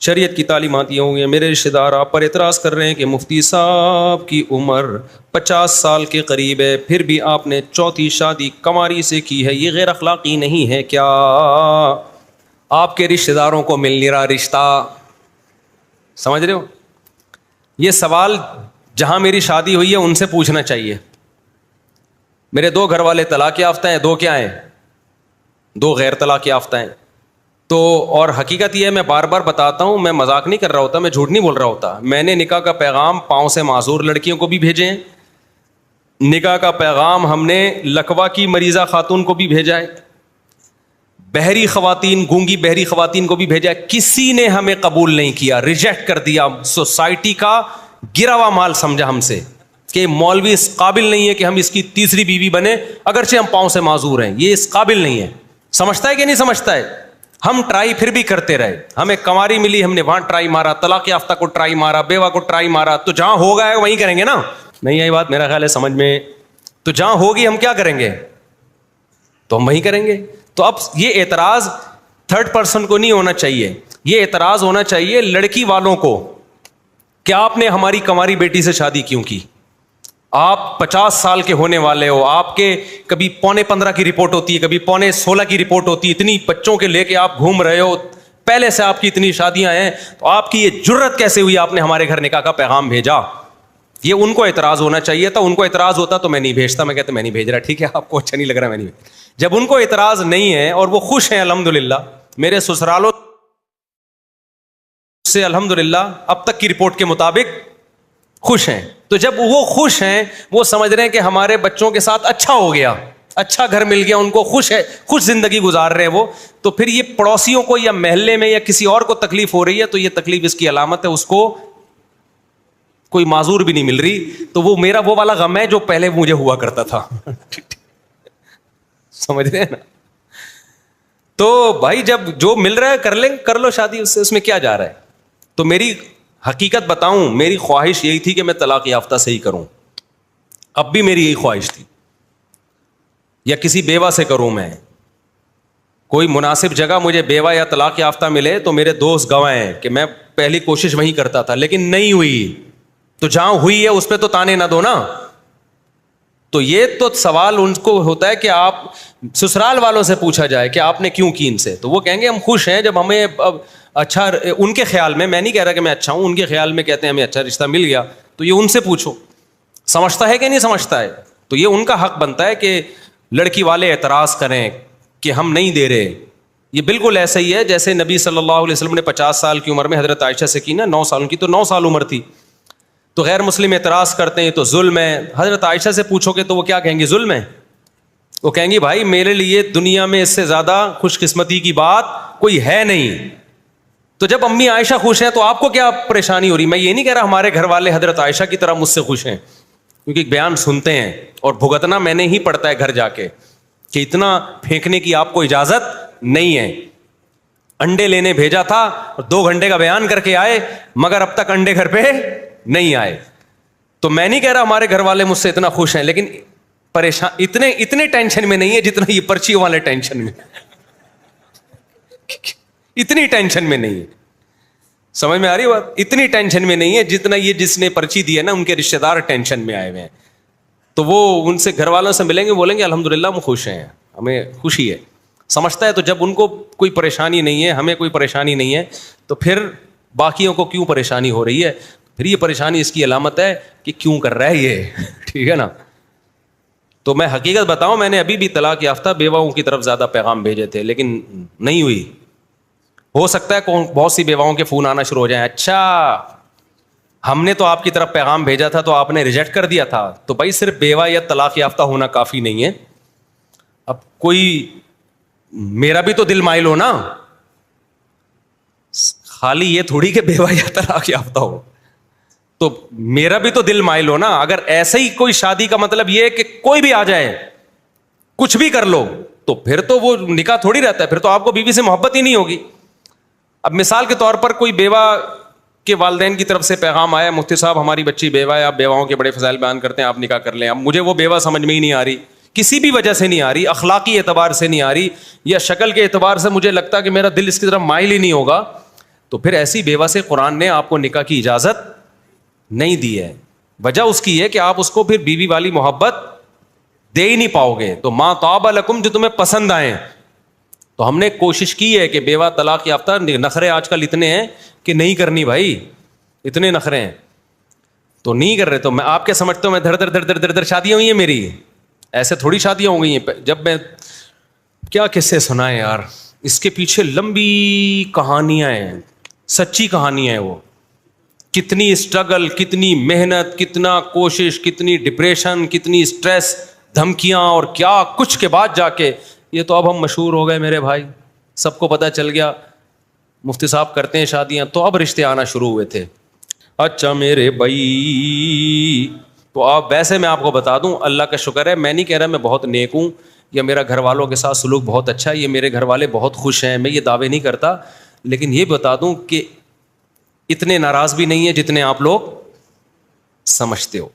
شریعت کی تعلیمات یہ ہوں گی. میرے رشتہ دار آپ پر اعتراض کر رہے ہیں کہ مفتی صاحب کی عمر 50 سال کے قریب ہے, پھر بھی آپ نے چوتھی شادی کنواری سے کی ہے, یہ غیر اخلاقی نہیں ہے کیا؟ آپ کے رشتہ داروں کو مل نہیں رہا رشتہ, سمجھ رہے ہو؟ یہ سوال جہاں میری شادی ہوئی ہے ان سے پوچھنا چاہیے. میرے 2 گھر والے طلاق یافتہ ہیں, 2 کیا ہیں, 2 غیر طلاق یافتہ ہیں. تو اور حقیقت یہ ہے, میں بار بار بتاتا ہوں, میں مذاق نہیں کر رہا ہوتا, میں جھوٹ نہیں بول رہا ہوتا. میں نے نکاح کا پیغام پاؤں سے معذور لڑکیوں کو بھی بھیجے ہیں, نکاح کا پیغام ہم نے لکوا کی مریضہ خاتون کو بھی بھیجا ہے, بہری خواتین, گونگی بہری خواتین کو بھی بھیجا ہے. کسی نے ہمیں قبول نہیں کیا, ریجیکٹ کر دیا. سوسائٹی کا گرا ہوا مال سمجھا ہم سے کہ مولوی اس قابل نہیں ہے کہ ہم اس کی تیسری بیوی بنے, اگرچہ ہم پاؤں سے معذور ہیں, یہ اس قابل نہیں ہے. سمجھتا ہے کہ نہیں سمجھتا ہے؟ ہم ٹرائی پھر بھی کرتے رہے. ہمیں کنواری ملی, ہم نے وہاں ٹرائی مارا, طلاق یافتہ کو ٹرائی مارا, بیوہ کو ٹرائی مارا. تو جہاں ہوگا وہیں کریں گے نا. نہیں آئی بات میرا خیال ہے سمجھ میں؟ تو جہاں ہوگی ہم کیا کریں گے, تو ہم وہیں کریں گے. تو اب یہ اعتراض تھرڈ پرسن کو نہیں ہونا چاہیے, یہ اعتراض ہونا چاہیے لڑکی والوں کو کہ آپ نے ہماری کنواری بیٹی سے شادی کیوں کی. آپ 50 سال کے ہونے والے ہو, آپ کے کبھی 15.25 کی رپورٹ ہوتی ہے, کبھی 15.16 کی رپورٹ ہوتی ہے, اتنی بچوں کے لے کے آپ گھوم رہے ہو, پہلے سے آپ کی اتنی شادیاں ہیں, تو آپ کی یہ جرت کیسے ہوئی آپ نے ہمارے گھر نکاح کا پیغام بھیجا؟ یہ ان کو اعتراض ہونا چاہیے تھا. ان کو اعتراض ہوتا تو میں نہیں بھیجتا, میں کہتا میں نہیں بھیج رہا, ٹھیک ہے آپ کو اچھا نہیں لگ رہا, میں نہیں بھیج. جب ان کو اعتراض نہیں ہے اور وہ خوش ہیں الحمدللہ, میرے سسرالوں سے الحمدللہ اب تک کی رپورٹ کے مطابق خوش ہیں, تو جب وہ خوش ہیں, وہ سمجھ رہے ہیں کہ ہمارے بچوں کے ساتھ اچھا ہو گیا, اچھا گھر مل گیا, ان کو خوش ہے, خوش زندگی گزار رہے ہیں وہ, تو پھر یہ پڑوسیوں کو یا محلے میں یا کسی اور کو تکلیف ہو رہی ہے, تو یہ تکلیف اس کی علامت ہے, اس کو کوئی معذور بھی نہیں مل رہی. تو وہ میرا وہ والا غم ہے جو پہلے مجھے ہوا کرتا تھا. سمجھ رہے ہیں نا؟ تو بھائی جب جو مل رہا ہے کر لو شادی, اس میں کیا جا رہا ہے. تو میری حقیقت بتاؤں, میری خواہش یہی تھی کہ میں طلاق یافتہ سے ہی کروں, اب بھی میری یہی خواہش تھی, یا کسی بیوہ سے کروں. میں کوئی مناسب جگہ مجھے بیوہ یا طلاق یافتہ ملے تو میرے دوست گواہ ہیں کہ میں پہلی کوشش وہیں کرتا تھا, لیکن نہیں ہوئی. تو جہاں ہوئی ہے اس پہ تو تانے نہ دو نا. تو یہ تو سوال ان کو ہوتا ہے کہ آپ سسرال والوں سے پوچھا جائے کہ آپ نے کیوں کی ان سے, تو وہ کہیں گے ہم خوش ہیں جب ہمیں اچھا, ان کے خیال میں نہیں کہہ رہا کہ میں اچھا ہوں, ان کے خیال میں کہتے ہیں ہمیں اچھا رشتہ مل گیا. تو یہ ان سے پوچھو سمجھتا ہے کہ نہیں سمجھتا ہے. تو یہ ان کا حق بنتا ہے کہ لڑکی والے اعتراض کریں کہ ہم نہیں دے رہے. یہ بالکل ایسا ہی ہے جیسے نبی صلی اللہ علیہ وسلم نے 50 سال کی عمر میں حضرت عائشہ سے کی نا, 9 سال کی, تو 9 سال عمر تھی. تو غیر مسلم اعتراض کرتے ہیں تو ظلم ہے. حضرت عائشہ سے پوچھو گے تو وہ کیا کہیں گی, ظلم ہے. وہ کہیں گی بھائی میرے لیے دنیا میں اس سے زیادہ خوش قسمتی کی بات کوئی ہے نہیں. تو جب امی عائشہ خوش ہیں تو آپ کو کیا پریشانی ہو رہی؟ میں یہ نہیں کہہ رہا ہمارے گھر والے حضرت عائشہ کی طرح مجھ سے خوش ہیں, کیونکہ ایک بیان سنتے ہیں اور بھگتنا میں نے ہی پڑتا ہے گھر جا کے کہ اتنا پھینکنے کی آپ کو اجازت نہیں ہے. انڈے لینے بھیجا تھا, 2 گھنٹے کا بیان کر کے آئے, مگر اب تک انڈے گھر پہ نہیں آئے. تو میں نہیں کہہ رہا ہمارے گھر والے مجھ سے اتنا خوش ہیں, لیکن پریشان اتنے ٹینشن میں نہیں ہے جتنا یہ پرچیوں والے ٹینشن میں. اتنی ٹینشن میں نہیں ہے, سمجھ میں آ رہی بات؟ اتنی ٹینشن میں نہیں ہے جتنا یہ جس نے پرچی دی ہے نا ان کے رشتہ دار ٹینشن میں آئے ہوئے ہیں. تو وہ ان سے گھر والوں سے ملیں گے, بولیں گے الحمدللہ ہم خوش ہیں, ہمیں خوشی ہے. سمجھتا ہے. تو جب ان کو کوئی پریشانی نہیں ہے, ہمیں کوئی پریشانی نہیں ہے, تو پھر باقیوں کو کیوں پریشانی ہو رہی ہے؟ پھر یہ پریشانی اس کی علامت ہے کہ کیوں کر رہا ہے یہ. ٹھیک ہے نا؟ تو میں حقیقت بتاؤں, میں نے ابھی بھی طلاق یافتہ بیواؤں کی طرف زیادہ پیغام بھیجے تھے, لیکن نہیں ہوئی. ہو سکتا ہے بہت سی بیواؤں کے فون آنا شروع ہو جائیں, اچھا ہم نے تو آپ کی طرف پیغام بھیجا تھا تو آپ نے ریجیکٹ کر دیا تھا. تو بھائی صرف بیوہ یا طلاق یافتہ ہونا کافی نہیں ہے. اب کوئی میرا بھی تو دل مائل ہو نا, خالی یہ تھوڑی کہ بیوہ یا طلاق یافتہ ہو, تو میرا بھی تو دل مائل ہو نا. اگر ایسے ہی کوئی شادی کا مطلب یہ ہے کہ کوئی بھی آ جائے کچھ بھی کر لو, تو پھر تو وہ نکاح تھوڑی رہتا ہے, پھر تو آپ کو بیوی سے محبت ہی نہیں ہوگی. اب مثال کے طور پر کوئی بیوہ کے والدین کی طرف سے پیغام آیا, مفتی صاحب ہماری بچی بیوہ ہے, آپ بیواؤں کے بڑے فضائل بیان کرتے ہیں, آپ نکاح کر لیں. اب مجھے وہ بیوہ سمجھ میں ہی نہیں آ رہی, کسی بھی وجہ سے نہیں آ رہی, اخلاقی اعتبار سے نہیں آ رہی, یا شکل کے اعتبار سے مجھے لگتا کہ میرا دل اس کی طرف مائل ہی نہیں ہوگا. تو پھر ایسی بیوہ سے قرآن نے آپ کو نکاح کی اجازت نہیں دی ہے. وجہ اس کی ہے کہ آپ اس کو پھر بیوی والی محبت دے ہی نہیں پاؤ گے. تو ما طاب لکم, جو تمہیں پسند آئیں. تو ہم نے کوشش کی ہے کہ بیوہ طلاق یافتہ, نخرے آج کل اتنے ہیں کہ نہیں کرنی بھائی, اتنے نخرے ہیں تو نہیں کر رہے. تو میں آپ کیا سمجھتا ہوں میں دھر دھر شادیاں ہوئی ہیں میری, ایسے تھوڑی شادیاں ہو گئی ہیں. جب میں کیا قصے سنائے یار, اس کے پیچھے لمبی کہانیاں ہیں, سچی کہانیاں ہیں. وہ کتنی اسٹرگل, کتنی محنت, کتنا کوشش, کتنی ڈپریشن, کتنی اسٹریس, دھمکیاں اور کیا کچھ کے بعد جا کے یہ تو اب ہم مشہور ہو گئے میرے بھائی, سب کو پتہ چل گیا مفتی صاحب کرتے ہیں شادیاں, تو اب رشتے آنا شروع ہوئے تھے. اچھا میرے بھائی, تو آپ ویسے میں آپ کو بتا دوں, اللہ کا شکر ہے, میں نہیں کہہ رہا میں بہت نیک ہوں یا میرا گھر والوں کے ساتھ سلوک بہت اچھا ہے, یہ میرے گھر والے بہت خوش ہیں, میں یہ دعوے نہیں کرتا, لیکن یہ بتا دوں کہ اتنے ناراض بھی نہیں ہیں جتنے آپ لوگ سمجھتے ہو.